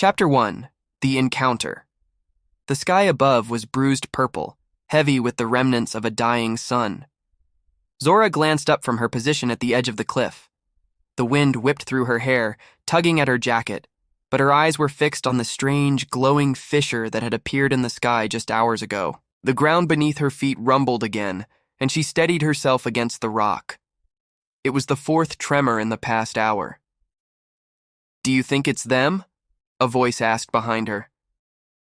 Chapter 1. The Encounter. The sky above was bruised purple, heavy with the remnants of a dying sun. Zora glanced up from her position at the edge of the cliff. The wind whipped through her hair, tugging at her jacket, but her eyes were fixed on the strange, glowing fissure that had appeared in the sky just hours ago. The ground beneath her feet rumbled again, and she steadied herself against the rock. It was the fourth tremor in the past hour. "Do you think it's them?" a voice asked behind her.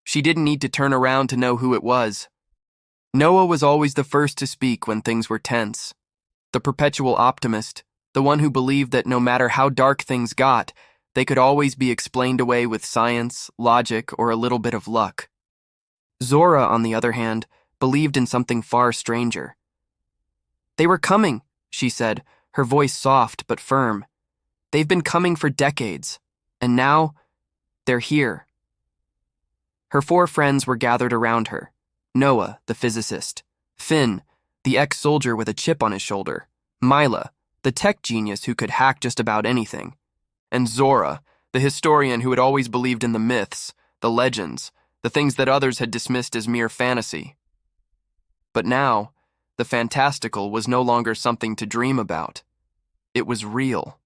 She didn't need to turn around to know who it was. Noah was always the first to speak when things were tense. The perpetual optimist, the one who believed that no matter how dark things got, they could always be explained away with science, logic, or a little bit of luck. Zora, on the other hand, believed in something far stranger. "They were coming," she said, her voice soft but firm. "They've been coming for decades, and now they're here." Her four friends were gathered around her. Noah, the physicist; Finn, the ex-soldier with a chip on his shoulder; Mila, the tech genius who could hack just about anything; and Zora, the historian who had always believed in the myths, the legends, the things that others had dismissed as mere fantasy. But now, the fantastical was no longer something to dream about. It was real.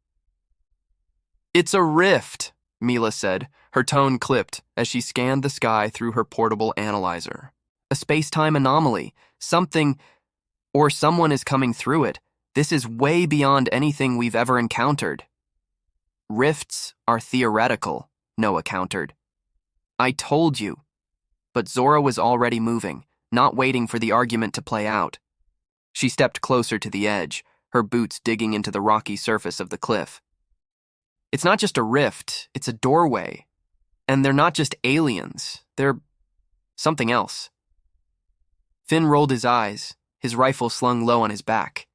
"It's a rift," Mila said, her tone clipped as she scanned the sky through her portable analyzer. "A space-time anomaly. Something or someone is coming through it. This is way beyond anything we've ever encountered." "Rifts are theoretical," Noah countered. "I told you." But Zora was already moving, not waiting for the argument to play out. She stepped closer to the edge, her boots digging into the rocky surface of the cliff. "It's not just a rift, it's a doorway. And they're not just aliens, they're something else." Finn rolled his eyes, his rifle slung low on his back.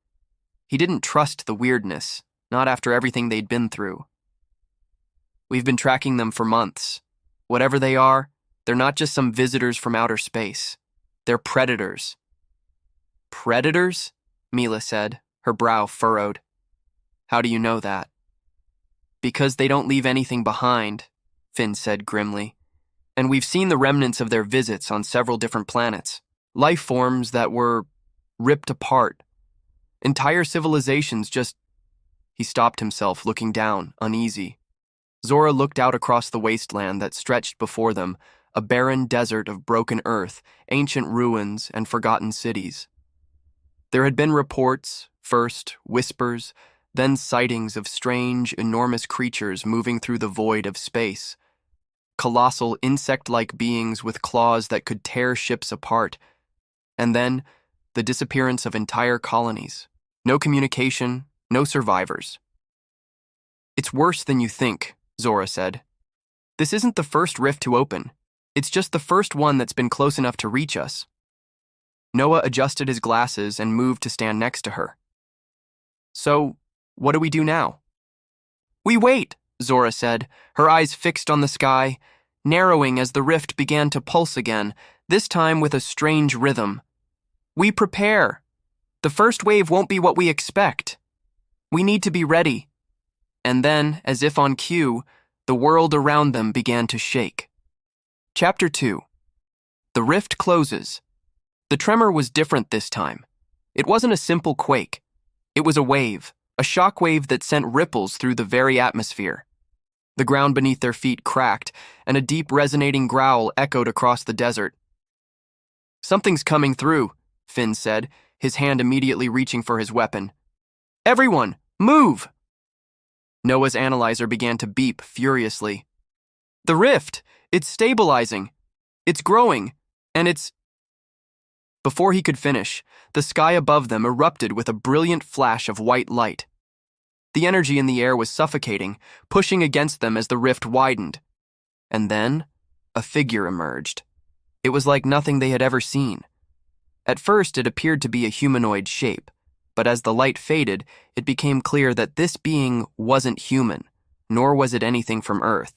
He didn't trust the weirdness, not after everything they'd been through. "We've been tracking them for months. Whatever they are, they're not just some visitors from outer space. They're predators." "Predators?" Mila said, her brow furrowed. "How do you know that?" "Because they don't leave anything behind," Finn said grimly. "And we've seen the remnants of their visits on several different planets. Life forms that were ripped apart. Entire civilizations just..." He stopped himself, looking down, uneasy. Zora looked out across the wasteland that stretched before them, a barren desert of broken earth, ancient ruins, and forgotten cities. There had been reports, first whispers, then sightings of strange, enormous creatures moving through the void of space. Colossal, insect-like beings with claws that could tear ships apart. And then, the disappearance of entire colonies. No communication, no survivors. "It's worse than you think," Zora said. "This isn't the first rift to open. It's just the first one that's been close enough to reach us." Noah adjusted his glasses and moved to stand next to her. "So, what do we do now?" "We wait," Zora said, her eyes fixed on the sky, narrowing as the rift began to pulse again, this time with a strange rhythm. "We prepare. The first wave won't be what we expect. We need to be ready." And then, as if on cue, the world around them began to shake. Chapter 2. The rift closes. The tremor was different this time. It wasn't a simple quake. It was a wave, a shock wave that sent ripples through the very atmosphere. The ground beneath their feet cracked, and a deep resonating growl echoed across the desert. "Something's coming through," Finn said, his hand immediately reaching for his weapon. "Everyone, move!" Noah's analyzer began to beep furiously. "The rift! It's stabilizing! It's growing! And it's..." Before he could finish, the sky above them erupted with a brilliant flash of white light. The energy in the air was suffocating, pushing against them as the rift widened. And then, a figure emerged. It was like nothing they had ever seen. At first, it appeared to be a humanoid shape, but as the light faded, it became clear that this being wasn't human, nor was it anything from Earth.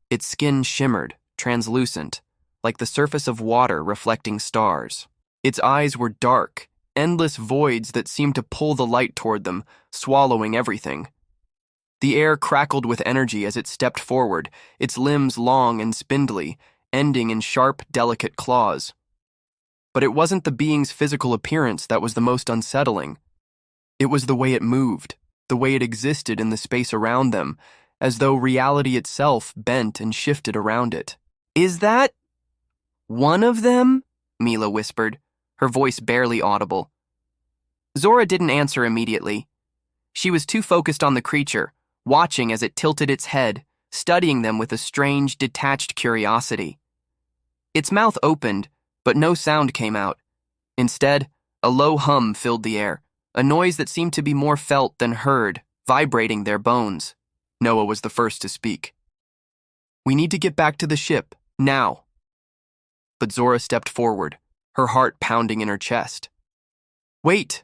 Its skin shimmered, translucent, like the surface of water reflecting stars. Its eyes were dark, endless voids that seemed to pull the light toward them, swallowing everything. The air crackled with energy as it stepped forward, its limbs long and spindly, ending in sharp, delicate claws. But it wasn't the being's physical appearance that was the most unsettling. It was the way it moved, the way it existed in the space around them, as though reality itself bent and shifted around it. "Is that one of them?" Mila whispered, her voice barely audible. Zora didn't answer immediately. She was too focused on the creature, watching as it tilted its head, studying them with a strange, detached curiosity. Its mouth opened, but no sound came out. Instead, a low hum filled the air, a noise that seemed to be more felt than heard, vibrating their bones. Noah was the first to speak. "We need to get back to the ship, now." But Zora stepped forward, her heart pounding in her chest. "Wait!"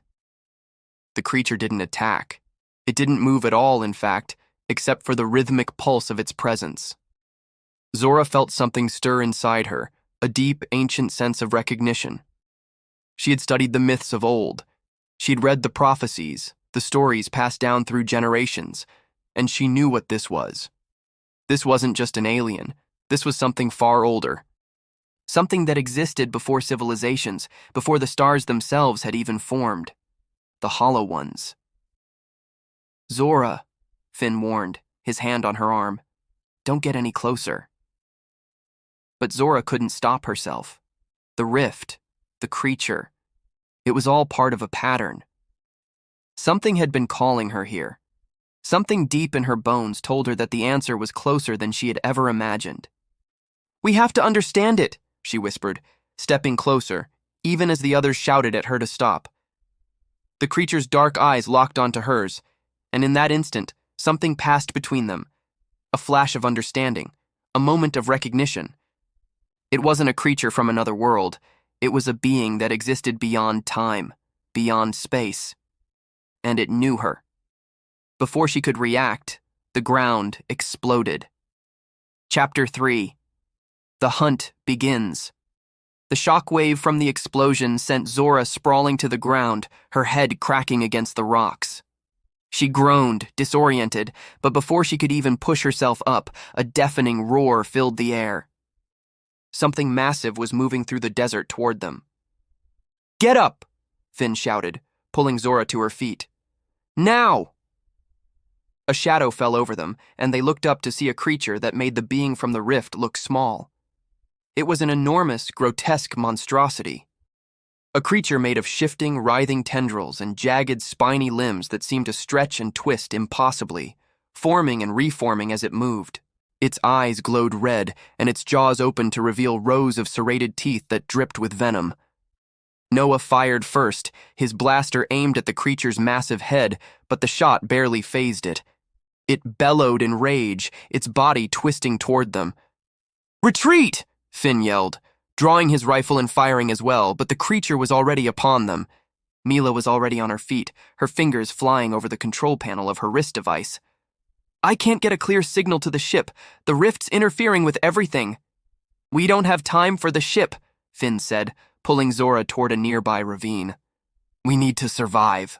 The creature didn't attack. It didn't move at all, in fact, except for the rhythmic pulse of its presence. Zora felt something stir inside her, a deep, ancient sense of recognition. She had studied the myths of old. She'd read the prophecies, the stories passed down through generations, and she knew what this was. This wasn't just an alien. This was something far older. Something that existed before civilizations, before the stars themselves had even formed. The Hollow Ones. "Zora," Finn warned, his hand on her arm. "Don't get any closer." But Zora couldn't stop herself. The rift, the creature, it was all part of a pattern. Something had been calling her here. Something deep in her bones told her that the answer was closer than she had ever imagined. "We have to understand it," she whispered, stepping closer, even as the others shouted at her to stop. The creature's dark eyes locked onto hers, and in that instant, something passed between them. A flash of understanding, a moment of recognition. It wasn't a creature from another world. It was a being that existed beyond time, beyond space. And it knew her. Before she could react, the ground exploded. Chapter 3. The hunt begins. The shockwave from the explosion sent Zora sprawling to the ground, her head cracking against the rocks. She groaned, disoriented, but before she could even push herself up, a deafening roar filled the air. Something massive was moving through the desert toward them. "Get up!" Finn shouted, pulling Zora to her feet. "Now!" A shadow fell over them, and they looked up to see a creature that made the being from the rift look small. It was an enormous, grotesque monstrosity. A creature made of shifting, writhing tendrils and jagged, spiny limbs that seemed to stretch and twist impossibly, forming and reforming as it moved. Its eyes glowed red, and its jaws opened to reveal rows of serrated teeth that dripped with venom. Noah fired first, his blaster aimed at the creature's massive head, but the shot barely fazed it. It bellowed in rage, its body twisting toward them. "Retreat!" Finn yelled, drawing his rifle and firing as well, but the creature was already upon them. Mila was already on her feet, her fingers flying over the control panel of her wrist device. "I can't get a clear signal to the ship. The rift's interfering with everything." "We don't have time for the ship," Finn said, pulling Zora toward a nearby ravine. "We need to survive."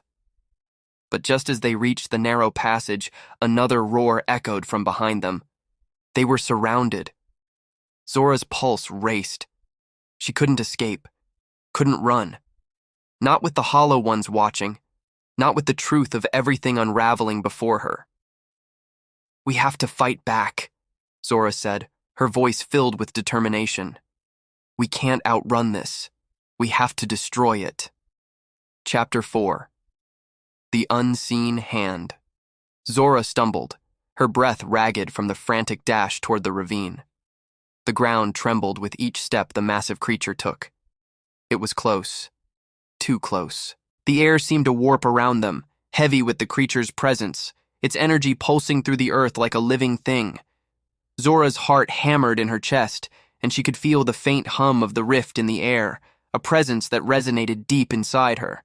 But just as they reached the narrow passage, another roar echoed from behind them. They were surrounded. Zora's pulse raced. She couldn't escape, couldn't run. Not with the Hollow Ones watching, not with the truth of everything unraveling before her. "We have to fight back," Zora said, her voice filled with determination. "We can't outrun this. We have to destroy it." Chapter 4. The Unseen Hand. Zora stumbled, her breath ragged from the frantic dash toward the ravine. The ground trembled with each step the massive creature took. It was close. Too close. The air seemed to warp around them, heavy with the creature's presence, its energy pulsing through the earth like a living thing. Zora's heart hammered in her chest, and she could feel the faint hum of the rift in the air, a presence that resonated deep inside her.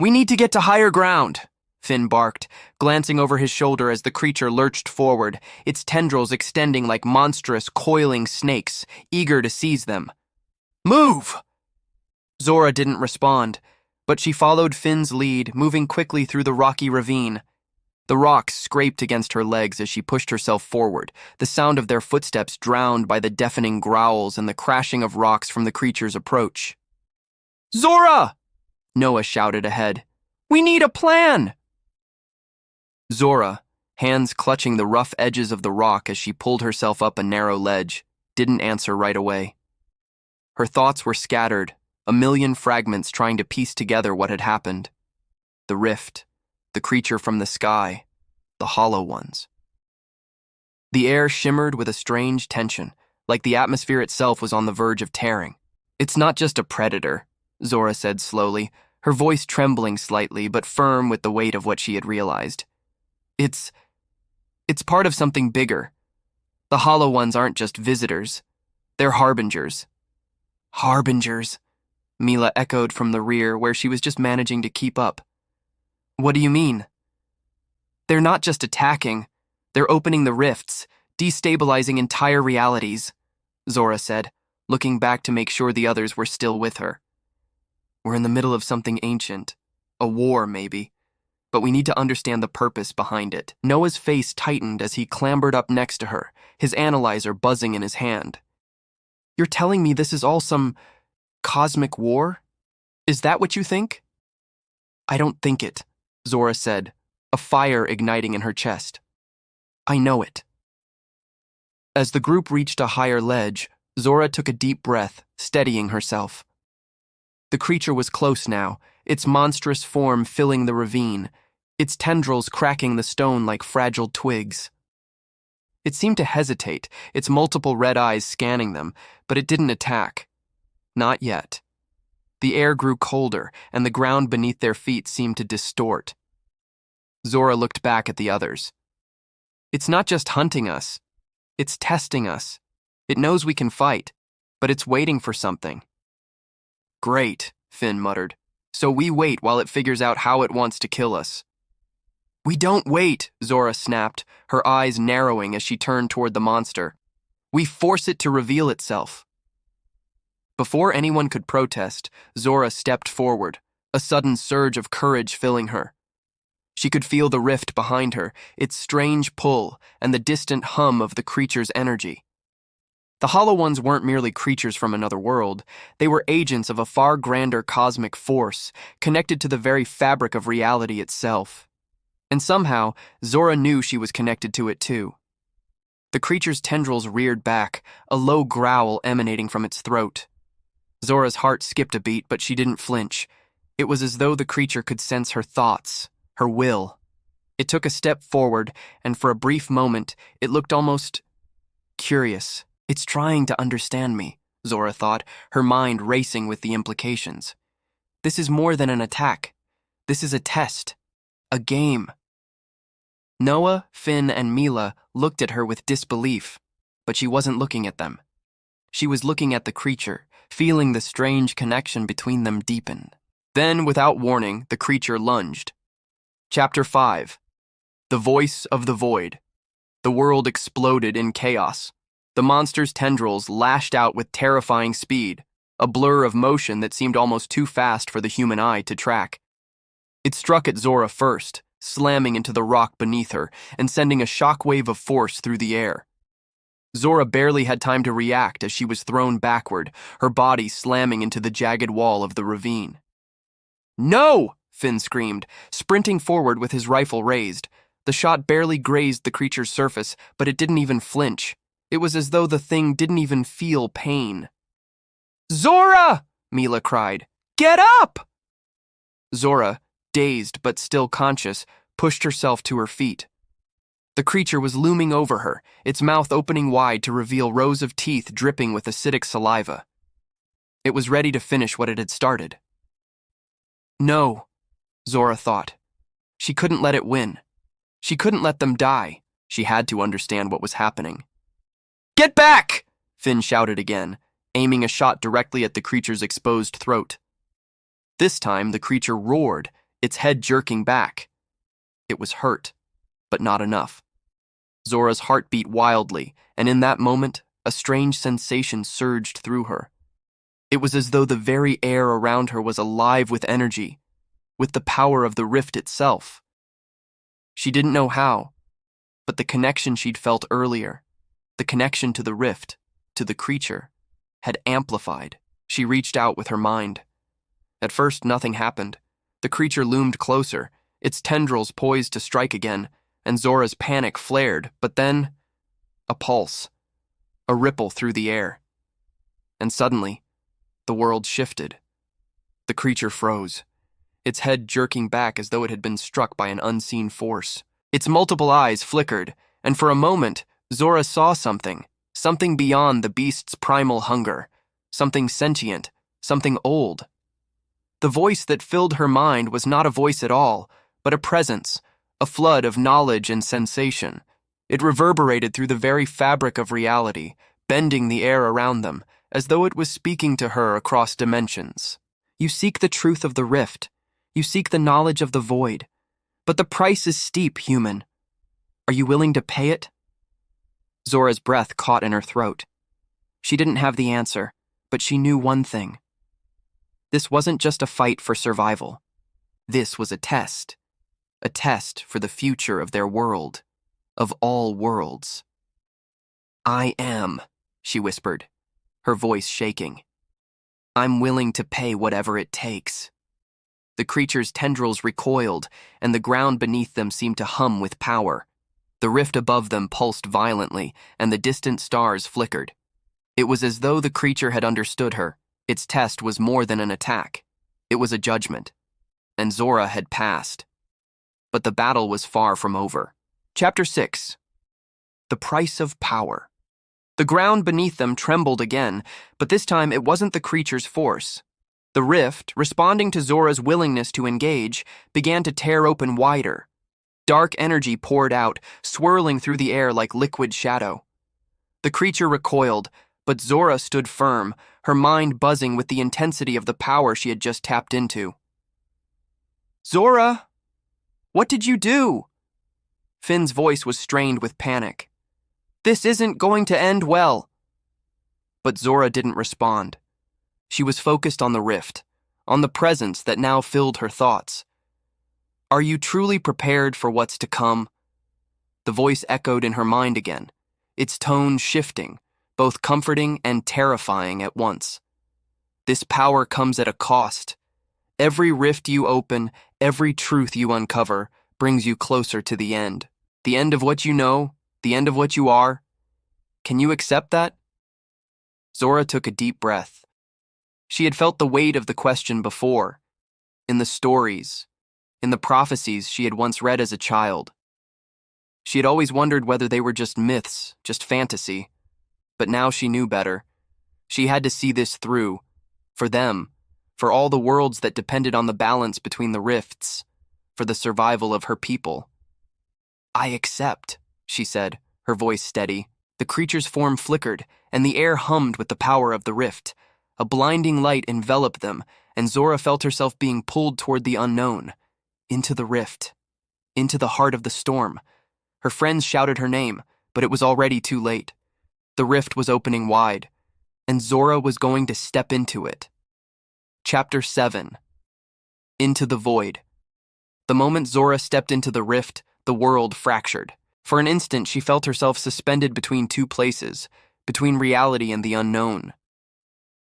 "We need to get to higher ground," Finn barked, glancing over his shoulder as the creature lurched forward, its tendrils extending like monstrous, coiling snakes, eager to seize them. "Move!" Zora didn't respond, but she followed Finn's lead, moving quickly through the rocky ravine. The rocks scraped against her legs as she pushed herself forward, the sound of their footsteps drowned by the deafening growls and the crashing of rocks from the creature's approach. "Zora!" Noah shouted ahead. "We need a plan!" Zora, hands clutching the rough edges of the rock as she pulled herself up a narrow ledge, didn't answer right away. Her thoughts were scattered, a million fragments trying to piece together what had happened. The rift, the creature from the sky, the hollow ones. The air shimmered with a strange tension, like the atmosphere itself was on the verge of tearing. "It's not just a predator," Zora said slowly, her voice trembling slightly but firm with the weight of what she had realized. It's part of something bigger. The hollow ones aren't just visitors. They're harbingers." "Harbingers," Mila echoed from the rear where she was just managing to keep up. "What do you mean?" "They're not just attacking. They're opening the rifts, destabilizing entire realities," Zora said, looking back to make sure the others were still with her. "We're in the middle of something ancient. A war, maybe. But we need to understand the purpose behind it." Noah's face tightened as he clambered up next to her, his analyzer buzzing in his hand. "You're telling me this is all some cosmic war? Is that what you think?" "I don't think it," Zora said, a fire igniting in her chest. "I know it." As the group reached a higher ledge, Zora took a deep breath, steadying herself. The creature was close now, its monstrous form filling the ravine, its tendrils cracking the stone like fragile twigs. It seemed to hesitate, its multiple red eyes scanning them, but it didn't attack. Not yet. The air grew colder, and the ground beneath their feet seemed to distort. Zora looked back at the others. "It's not just hunting us. It's testing us. It knows we can fight, but it's waiting for something." "Great," Finn muttered. "So we wait while it figures out how it wants to kill us." "We don't wait," Zora snapped, her eyes narrowing as she turned toward the monster. "We force it to reveal itself." Before anyone could protest, Zora stepped forward, a sudden surge of courage filling her. She could feel the rift behind her, its strange pull, and the distant hum of the creature's energy. The Hollow Ones weren't merely creatures from another world. They were agents of a far grander cosmic force, connected to the very fabric of reality itself. And somehow, Zora knew she was connected to it too. The creature's tendrils reared back, a low growl emanating from its throat. Zora's heart skipped a beat, but she didn't flinch. It was as though the creature could sense her thoughts, her will. It took a step forward, and for a brief moment, it looked almost curious. "It's trying to understand me," Zora thought, her mind racing with the implications. "This is more than an attack. This is a test. A game." Noah, Finn, and Mila looked at her with disbelief, but she wasn't looking at them. She was looking at the creature, feeling the strange connection between them deepen. Then, without warning, the creature lunged. Chapter 5. The Voice of the Void. The world exploded in chaos. The monster's tendrils lashed out with terrifying speed, a blur of motion that seemed almost too fast for the human eye to track. It struck at Zora first, slamming into the rock beneath her and sending a shockwave of force through the air. Zora barely had time to react as she was thrown backward, her body slamming into the jagged wall of the ravine. "No!" Finn screamed, sprinting forward with his rifle raised. The shot barely grazed the creature's surface, but it didn't even flinch. It was as though the thing didn't even feel pain. "Zora!" Mila cried. "Get up!" Zora, dazed but still conscious, pushed herself to her feet. The creature was looming over her, its mouth opening wide to reveal rows of teeth dripping with acidic saliva. It was ready to finish what it had started. No, Zora thought. She couldn't let it win. She couldn't let them die. She had to understand what was happening. "Get back!" Finn shouted again, aiming a shot directly at the creature's exposed throat. This time, the creature roared, its head jerking back. It was hurt, but not enough. Zora's heart beat wildly, and in that moment, a strange sensation surged through her. It was as though the very air around her was alive with energy, with the power of the rift itself. She didn't know how, but the connection she'd felt earlier, the connection to the rift, to the creature, had amplified. She reached out with her mind. At first, nothing happened. The creature loomed closer, its tendrils poised to strike again, and Zora's panic flared, but then, a pulse, a ripple through the air. And suddenly, the world shifted. The creature froze, its head jerking back as though it had been struck by an unseen force. Its multiple eyes flickered, and for a moment, Zora saw something beyond the beast's primal hunger, something sentient, something old. The voice that filled her mind was not a voice at all, but a presence, a flood of knowledge and sensation. It reverberated through the very fabric of reality, bending the air around them, as though it was speaking to her across dimensions. You seek the truth of the rift. You seek the knowledge of the void. But the price is steep, human. Are you willing to pay it? Zora's breath caught in her throat. She didn't have the answer, but she knew one thing. This wasn't just a fight for survival. This was a test for the future of their world, of all worlds. I am, she whispered, her voice shaking. I'm willing to pay whatever it takes. The creature's tendrils recoiled, and the ground beneath them seemed to hum with power. The rift above them pulsed violently, and the distant stars flickered. It was as though the creature had understood her. Its test was more than an attack. It was a judgment. And Zora had passed. But the battle was far from over. Chapter 6. The Price of Power. The ground beneath them trembled again, but this time it wasn't the creature's force. The rift, responding to Zora's willingness to engage, began to tear open wider. Dark energy poured out, swirling through the air like liquid shadow. The creature recoiled, but Zora stood firm, her mind buzzing with the intensity of the power she had just tapped into. Zora! What did you do? Finn's voice was strained with panic. This isn't going to end well. But Zora didn't respond. She was focused on the rift, on the presence that now filled her thoughts. Are you truly prepared for what's to come? The voice echoed in her mind again, its tone shifting, both comforting and terrifying at once. This power comes at a cost. Every rift you open, every truth you uncover, brings you closer to the end. The end of what you know, the end of what you are. Can you accept that? Zora took a deep breath. She had felt the weight of the question before, in the stories, in the prophecies she had once read as a child. She had always wondered whether they were just myths, just fantasy. But now she knew better. She had to see this through, for them, for all the worlds that depended on the balance between the rifts, for the survival of her people. I accept, she said, her voice steady. The creature's form flickered, and the air hummed with the power of the rift. A blinding light enveloped them, and Zora felt herself being pulled toward the unknown, into the rift, into the heart of the storm. Her friends shouted her name, but it was already too late. The rift was opening wide, and Zora was going to step into it. Chapter 7. Into the Void. The moment Zora stepped into the rift, the world fractured. For an instant, she felt herself suspended between two places, between reality and the unknown.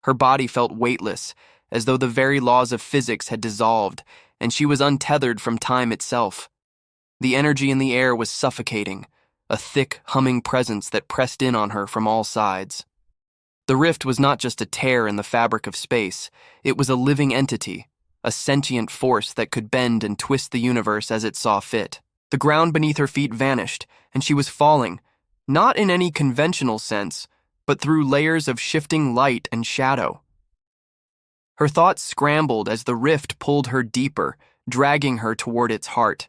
Her body felt weightless, as though the very laws of physics had dissolved, and she was untethered from time itself. The energy in the air was suffocating, a thick, humming presence that pressed in on her from all sides. The rift was not just a tear in the fabric of space, it was a living entity, a sentient force that could bend and twist the universe as it saw fit. The ground beneath her feet vanished, and she was falling, not in any conventional sense, but through layers of shifting light and shadow. Her thoughts scrambled as the rift pulled her deeper, dragging her toward its heart.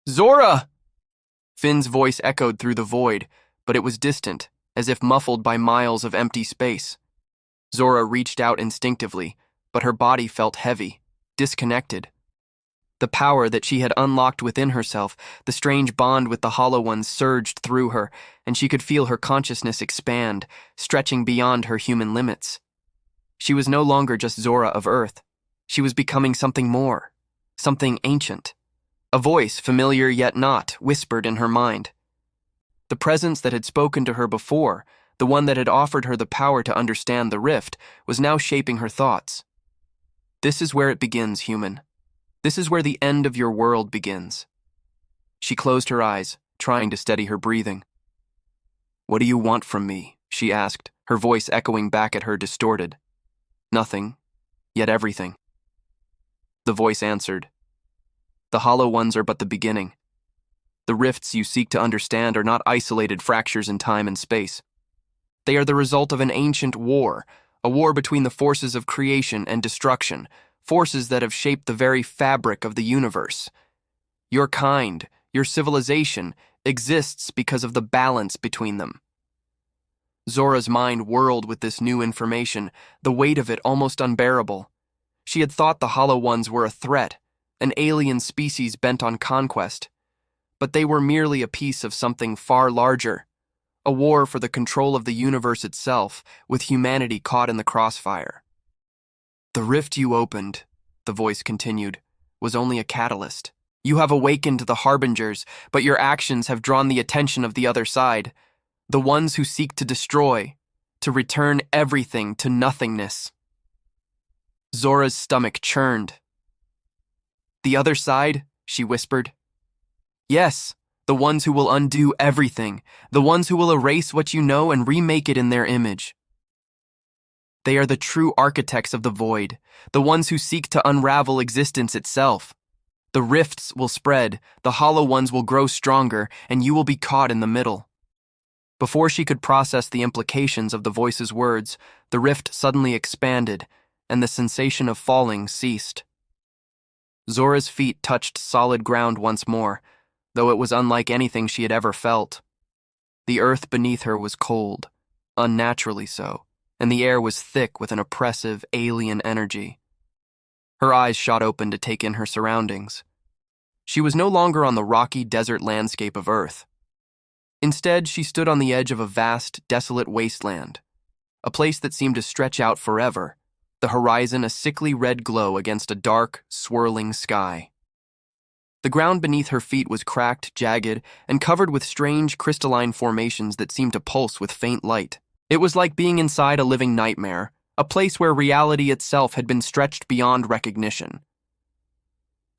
Zora! Finn's voice echoed through the void, but it was distant, as if muffled by miles of empty space. Zora reached out instinctively, but her body felt heavy, disconnected. The power that she had unlocked within herself, the strange bond with the Hollow Ones surged through her, and she could feel her consciousness expand, stretching beyond her human limits. She was no longer just Zora of Earth. She was becoming something more, something ancient, A voice, familiar yet not, whispered in her mind. The presence that had spoken to her before, the one that had offered her the power to understand the rift, was now shaping her thoughts. This is where it begins, human. This is where the end of your world begins. She closed her eyes, trying to steady her breathing. What do you want from me? She asked, her voice echoing back at her distorted. Nothing, yet everything. The voice answered. The hollow ones are but the beginning. The rifts you seek to understand are not isolated fractures in time and space. They are the result of an ancient war, a war between the forces of creation and destruction, forces that have shaped the very fabric of the universe. Your kind, your civilization, exists because of the balance between them. Zora's mind whirled with this new information, the weight of it almost unbearable. She had thought the Hollow Ones were a threat, an alien species bent on conquest. But they were merely a piece of something far larger, a war for the control of the universe itself, with humanity caught in the crossfire. The rift you opened, the voice continued, was only a catalyst. You have awakened the harbingers, but your actions have drawn the attention of the other side, the ones who seek to destroy, to return everything to nothingness. Zora's stomach churned. The other side, she whispered. Yes, the ones who will undo everything, the ones who will erase what you know and remake it in their image. They are the true architects of the void, the ones who seek to unravel existence itself. The rifts will spread, the hollow ones will grow stronger, and you will be caught in the middle. Before she could process the implications of the voice's words, the rift suddenly expanded, and the sensation of falling ceased. Zora's feet touched solid ground once more, though it was unlike anything she had ever felt. The earth beneath her was cold, unnaturally so, and the air was thick with an oppressive, alien energy. Her eyes shot open to take in her surroundings. She was no longer on the rocky desert landscape of Earth. Instead, she stood on the edge of a vast, desolate wasteland, a place that seemed to stretch out forever, the horizon a sickly red glow against a dark, swirling sky. The ground beneath her feet was cracked, jagged, and covered with strange crystalline formations that seemed to pulse with faint light. It was like being inside a living nightmare, a place where reality itself had been stretched beyond recognition.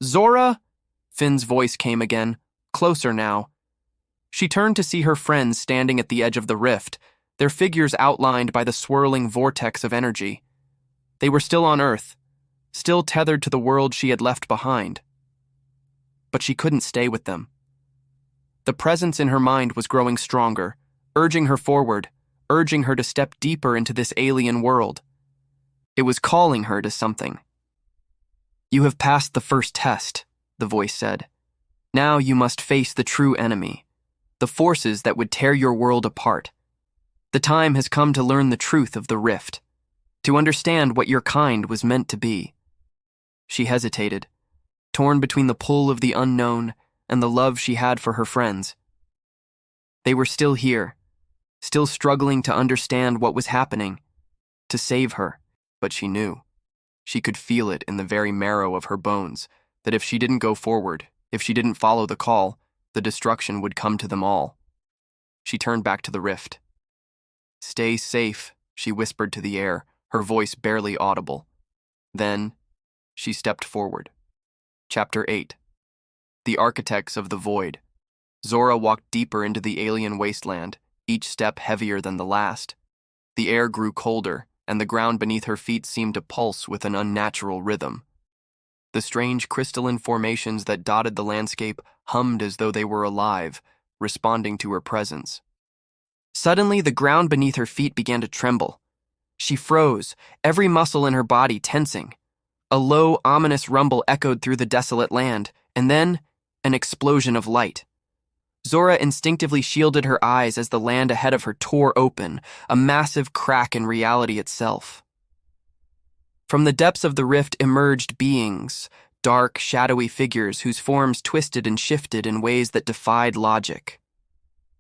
Zora? Finn's voice came again, closer now. She turned to see her friends standing at the edge of the rift, their figures outlined by the swirling vortex of energy. They were still on Earth, still tethered to the world she had left behind. But she couldn't stay with them. The presence in her mind was growing stronger, urging her forward, urging her to step deeper into this alien world. It was calling her to something. You have passed the first test, the voice said. Now you must face the true enemy, the forces that would tear your world apart. The time has come to learn the truth of the rift, to understand what your kind was meant to be. She hesitated, torn between the pull of the unknown and the love she had for her friends. They were still here, still struggling to understand what was happening, to save her, but she knew. She could feel it in the very marrow of her bones, that if she didn't go forward, if she didn't follow the call, the destruction would come to them all. She turned back to the rift. Stay safe, she whispered to the air, her voice barely audible. Then, she stepped forward. Chapter 8. The Architects of the Void. Zora walked deeper into the alien wasteland, each step heavier than the last. The air grew colder, and the ground beneath her feet seemed to pulse with an unnatural rhythm. The strange crystalline formations that dotted the landscape hummed as though they were alive, responding to her presence. Suddenly, the ground beneath her feet began to tremble. She froze, every muscle in her body tensing. A low, ominous rumble echoed through the desolate land, and then an explosion of light. Zora instinctively shielded her eyes as the land ahead of her tore open, a massive crack in reality itself. From the depths of the rift emerged beings, dark, shadowy figures whose forms twisted and shifted in ways that defied logic.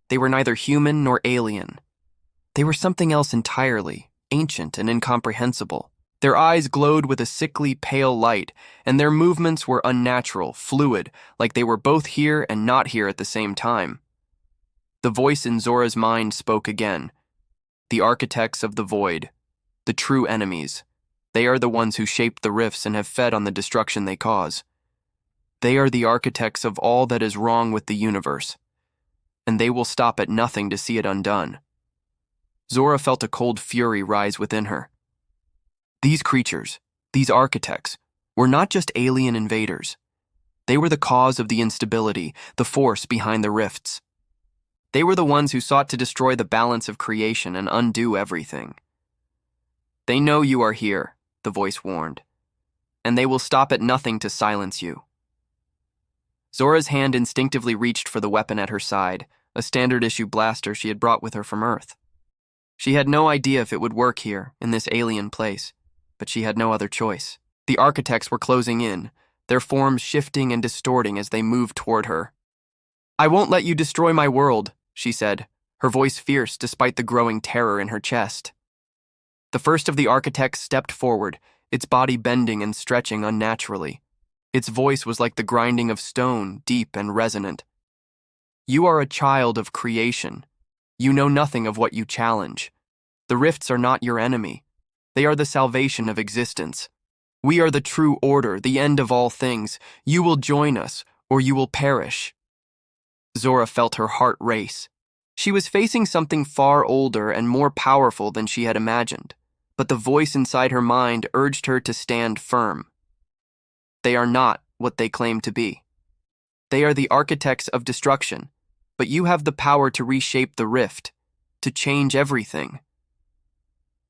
They were neither human nor alien. They were something else entirely, ancient and incomprehensible. Their eyes glowed with a sickly, pale light, and their movements were unnatural, fluid, like they were both here and not here at the same time. The voice in Zora's mind spoke again. The architects of the void, the true enemies. They are the ones who shaped the rifts and have fed on the destruction they cause. They are the architects of all that is wrong with the universe, and they will stop at nothing to see it undone. Zora felt a cold fury rise within her. These creatures, these architects, were not just alien invaders. They were the cause of the instability, the force behind the rifts. They were the ones who sought to destroy the balance of creation and undo everything. They know you are here, the voice warned, and they will stop at nothing to silence you. Zora's hand instinctively reached for the weapon at her side, a standard-issue blaster she had brought with her from Earth. She had no idea if it would work here, in this alien place, but she had no other choice. The architects were closing in, their forms shifting and distorting as they moved toward her. "I won't let you destroy my world," she said, her voice fierce despite the growing terror in her chest. The first of the architects stepped forward, its body bending and stretching unnaturally. Its voice was like the grinding of stone, deep and resonant. "You are a child of creation. You know nothing of what you challenge. The rifts are not your enemy. They are the salvation of existence. We are the true order, the end of all things. You will join us, or you will perish." Zora felt her heart race. She was facing something far older and more powerful than she had imagined, but the voice inside her mind urged her to stand firm. They are not what they claim to be. They are the architects of destruction, but you have the power to reshape the rift, to change everything.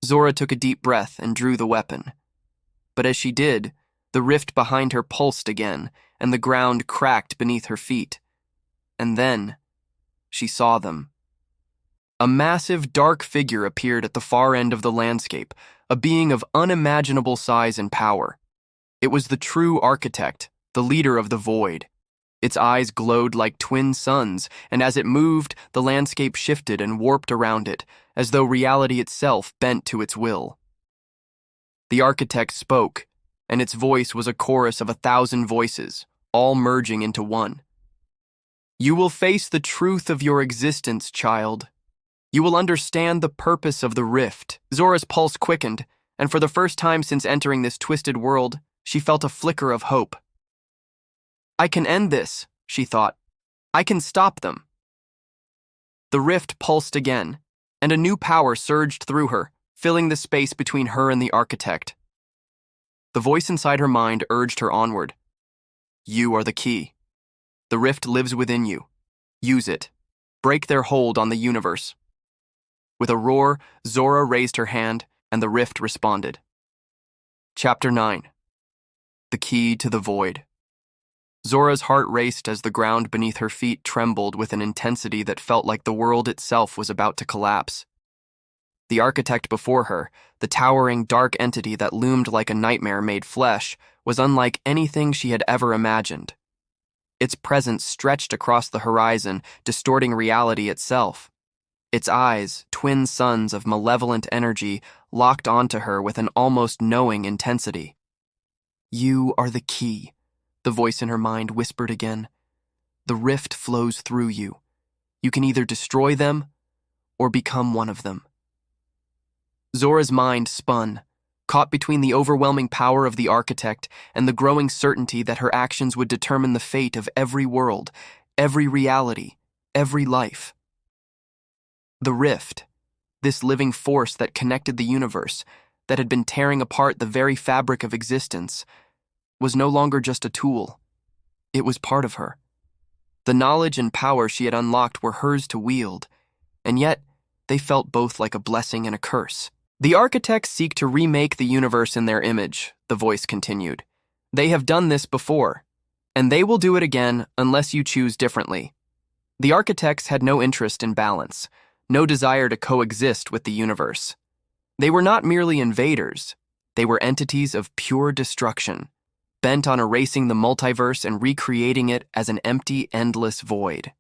Zora took a deep breath and drew the weapon. But as she did, the rift behind her pulsed again, and the ground cracked beneath her feet. And then, she saw them. A massive, dark figure appeared at the far end of the landscape, a being of unimaginable size and power. It was the true architect, the leader of the void. Its eyes glowed like twin suns, and as it moved, the landscape shifted and warped around it, as though reality itself bent to its will. The architect spoke, and its voice was a chorus of 1,000 voices, all merging into one. "You will face the truth of your existence, child. You will understand the purpose of the rift." Zora's pulse quickened, and for the first time since entering this twisted world, she felt a flicker of hope. "I can end this," she thought. "I can stop them." The rift pulsed again, and a new power surged through her, filling the space between her and the architect. The voice inside her mind urged her onward. "You are the key. The rift lives within you. Use it. Break their hold on the universe." With a roar, Zora raised her hand, and the rift responded. Chapter 9. The Key to the Void. Zora's heart raced as the ground beneath her feet trembled with an intensity that felt like the world itself was about to collapse. The architect before her, the towering dark entity that loomed like a nightmare made flesh, was unlike anything she had ever imagined. Its presence stretched across the horizon, distorting reality itself. Its eyes, twin suns of malevolent energy, locked onto her with an almost knowing intensity. "You are the key," the voice in her mind whispered again. "The rift flows through you. You can either destroy them or become one of them." Zora's mind spun, caught between the overwhelming power of the architect and the growing certainty that her actions would determine the fate of every world, every reality, every life. The rift, this living force that connected the universe, that had been tearing apart the very fabric of existence, was no longer just a tool. It was part of her. The knowledge and power she had unlocked were hers to wield, and yet they felt both like a blessing and a curse. "The architects seek to remake the universe in their image," the voice continued. "They have done this before, and they will do it again unless you choose differently." The architects had no interest in balance, no desire to coexist with the universe. They were not merely invaders, they were entities of pure destruction, bent on erasing the multiverse and recreating it as an empty, endless void.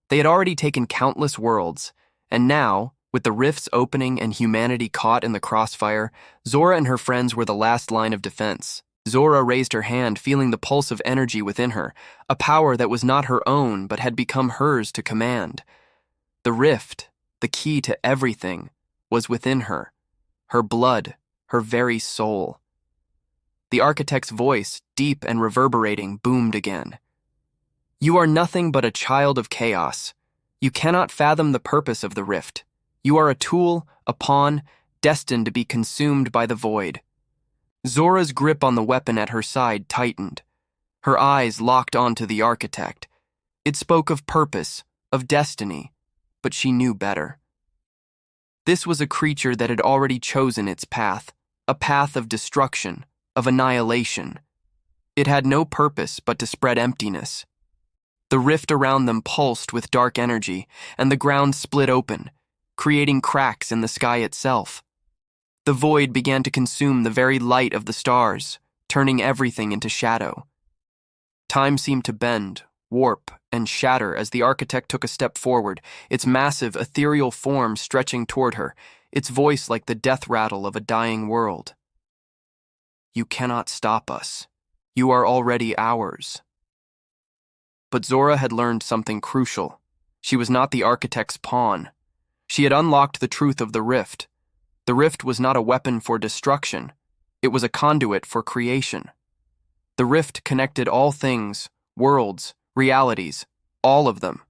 They had already taken countless worlds, and now, With the rifts opening and humanity caught in the crossfire, Zora and her friends were the last line of defense. Zora raised her hand, feeling the pulse of energy within her, a power that was not her own but had become hers to command. The rift, the key to everything, was within her, her blood, her very soul. The architect's voice, deep and reverberating, boomed again. You are nothing but a child of chaos. You cannot fathom the purpose of the rift. You are a tool, a pawn, destined to be consumed by the void. Zora's grip on the weapon at her side tightened. Her eyes locked onto the architect. It spoke of purpose, of destiny, but she knew better. This was a creature that had already chosen its path, a path of destruction, of annihilation. It had no purpose but to spread emptiness. The rift around them pulsed with dark energy, and the ground split open, creating cracks in the sky itself. The void began to consume the very light of the stars, turning everything into shadow. Time seemed to bend, warp, and shatter as the architect took a step forward, its massive, ethereal form stretching toward her, its voice like the death rattle of a dying world. You cannot stop us. You are already ours. But Zora had learned something crucial. She was not the architect's pawn. She had unlocked the truth of the rift. The rift was not a weapon for destruction. It was a conduit for creation. The rift connected all things, worlds, realities, all of them.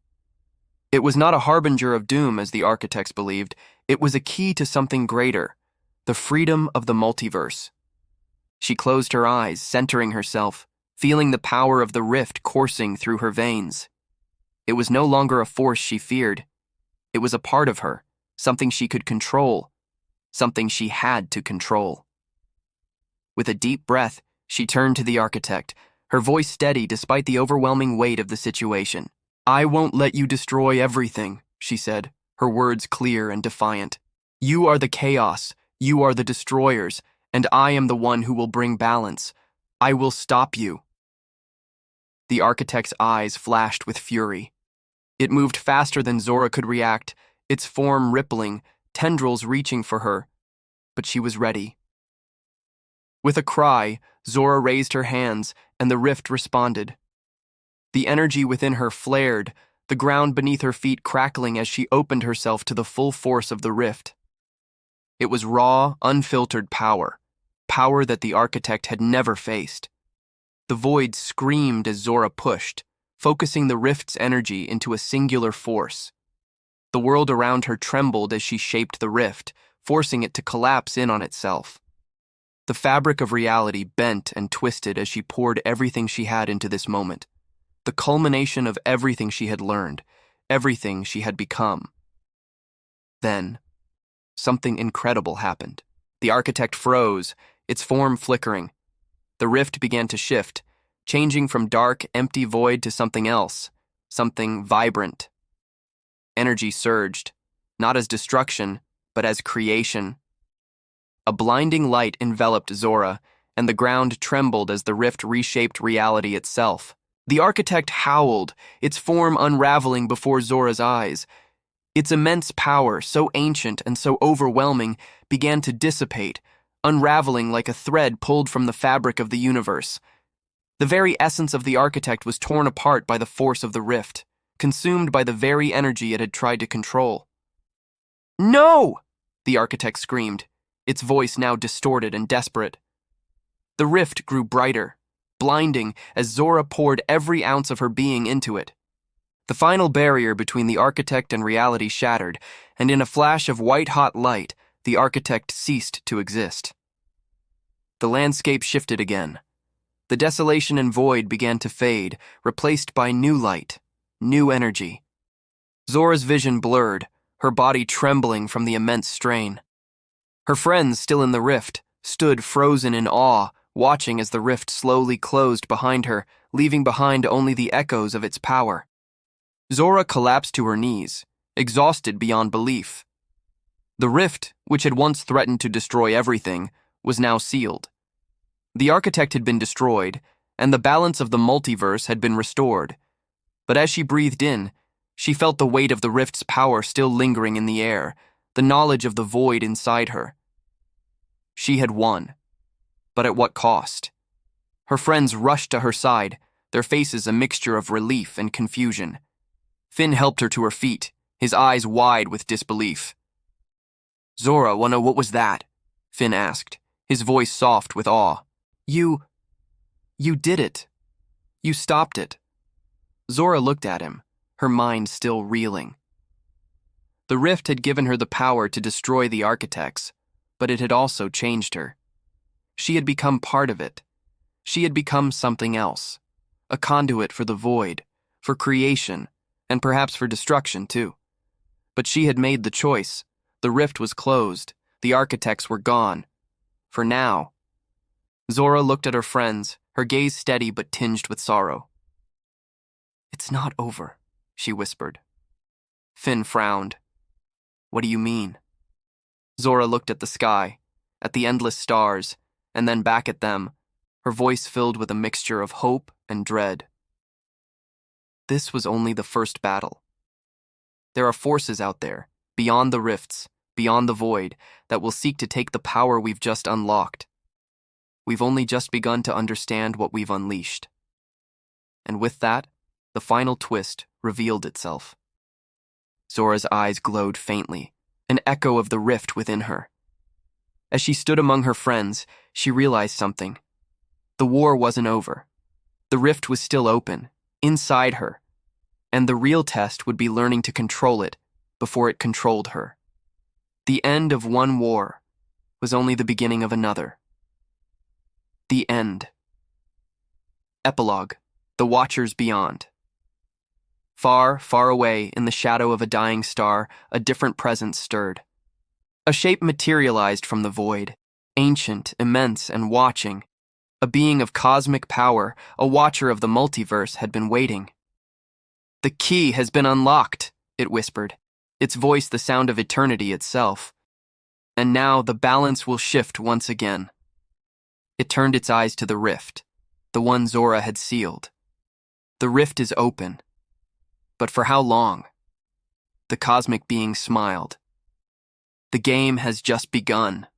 It was not a harbinger of doom, as the architects believed. It was a key to something greater, the freedom of the multiverse. She closed her eyes, centering herself, feeling the power of the rift coursing through her veins. It was no longer a force she feared. It was a part of her, something she could control, something she had to control. With a deep breath, she turned to the architect, her voice steady despite the overwhelming weight of the situation. I won't let you destroy everything, she said, her words clear and defiant. You are the chaos, you are the destroyers, and I am the one who will bring balance. I will stop you. The architect's eyes flashed with fury. It moved faster than Zora could react, its form rippling, tendrils reaching for her, but she was ready. With a cry, Zora raised her hands, and the rift responded. The energy within her flared, the ground beneath her feet crackling as she opened herself to the full force of the rift. It was raw, unfiltered power, power that the architect had never faced. The void screamed as Zora pushed, focusing the rift's energy into a singular force. The world around her trembled as she shaped the rift, forcing it to collapse in on itself. The fabric of reality bent and twisted as she poured everything she had into this moment, the culmination of everything she had learned, everything she had become. Then, something incredible happened. The architect froze, its form flickering. The rift began to shift, changing from dark, empty void to something else, something vibrant. Energy surged, not as destruction, but as creation. A blinding light enveloped Zora, and the ground trembled as the rift reshaped reality itself. The architect howled, its form unraveling before Zora's eyes. Its immense power, so ancient and so overwhelming, began to dissipate, unraveling like a thread pulled from the fabric of the universe. The very essence of the architect was torn apart by the force of the rift, consumed by the very energy it had tried to control. No! The architect screamed, its voice now distorted and desperate. The rift grew brighter, blinding as Zora poured every ounce of her being into it. The final barrier between the architect and reality shattered, and in a flash of white-hot light, the architect ceased to exist. The landscape shifted again. The desolation and void began to fade, replaced by new light, new energy. Zora's vision blurred, her body trembling from the immense strain. Her friends, still in the rift, stood frozen in awe, watching as the rift slowly closed behind her, leaving behind only the echoes of its power. Zora collapsed to her knees, exhausted beyond belief. The rift, which had once threatened to destroy everything, was now sealed. The architect had been destroyed, and the balance of the multiverse had been restored. But as she breathed in, she felt the weight of the rift's power still lingering in the air, the knowledge of the void inside her. She had won, but at what cost? Her friends rushed to her side, their faces a mixture of relief and confusion. Finn helped her to her feet, his eyes wide with disbelief. "Zora, what was that?" Finn asked, his voice soft with awe. You did it. You stopped it." Zora looked at him, her mind still reeling. The rift had given her the power to destroy the architects, but it had also changed her. She had become part of it. She had become something else, a conduit for the void, for creation, and perhaps for destruction too. But she had made the choice. The rift was closed. The architects were gone. For now. Zora looked at her friends, her gaze steady but tinged with sorrow. "It's not over," she whispered. Finn frowned. "What do you mean?" Zora looked at the sky, at the endless stars, and then back at them, her voice filled with a mixture of hope and dread. "This was only the first battle. There are forces out there, beyond the rifts, beyond the void, that will seek to take the power we've just unlocked. We've only just begun to understand what we've unleashed." And with that, the final twist revealed itself. Zora's eyes glowed faintly, an echo of the rift within her. As she stood among her friends, she realized something. The war wasn't over. The rift was still open, inside her, and the real test would be learning to control it before it controlled her. The end of one war was only the beginning of another. The end. Epilogue: The Watchers Beyond. Far, far away, in the shadow of a dying star, a different presence stirred. A shape materialized from the void, ancient, immense, and watching. A being of cosmic power, a watcher of the multiverse, had been waiting. "The key has been unlocked," it whispered, its voice the sound of eternity itself. "And now the balance will shift once again." It turned its eyes to the rift, the one Zora had sealed. The rift is open. But for how long? The cosmic being smiled. "The game has just begun."